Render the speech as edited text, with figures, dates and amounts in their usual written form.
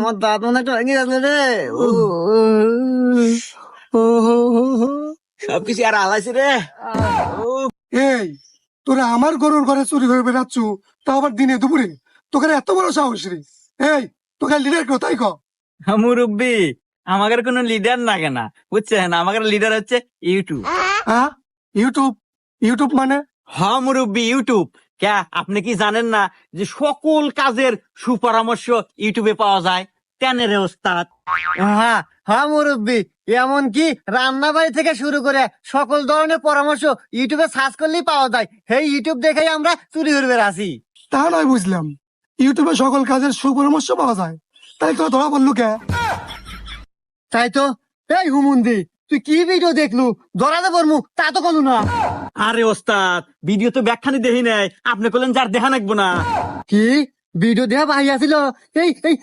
আমার দাঁত মনে একটা ভেঙে যাচ্ছে রে। সবকিছু আর আলাইছে রে। এই তোরা আমার গরুর ঘরে চুরি করে বেড়াচ্ছ, তাও আবার দিনে দুপুরে, তোকে এত বড় সাহস রে? এই তোকে লিডার কেউ তাই কর? মুরব্বী, আমাদের কোনো লিডার লাগে না, বুঝছেন? আমাদের লিডার হচ্ছে ইউটিউব। হ্যাঁ, ইউটিউব? ইউটিউব মানে? হ্যাঁ মুরব্বী, ইউটিউব। কে আপনি কি জানেন না যে সকল কাজের সুপরামর্শ ইউটিউবে পাওয়া যায়? কেন রে ওস্তাদ? হ্যাঁ হ্যাঁ মুরব্বী, এমনকি রান্না বাড়ি থেকে শুরু করে সকল ধরনের পরামর্শ ইউটিউবে সার্চ করলেই পাওয়া যায়। সেই ইউটিউব দেখেই আমরা চুরি করে বেড়াছি। তা নয় বুঝলাম, ইউটিউবে সকল কাজের সুপরামর্শ পাওয়া যায়, তাই তো ধরা বললু কে? তাই তো। এই হুমুন্দি, তুই কি ভিডিও দেখলু? ধরাতে পারমু তা তো কোনো না। আরে ওস্তাদ, ভিডিও তো ব্যাখ্যানি দেখি নাই, আপনি বললেন যার দেখা নাকবো না। কি ভিডিও দেয়া ভাই আছিল? এই এই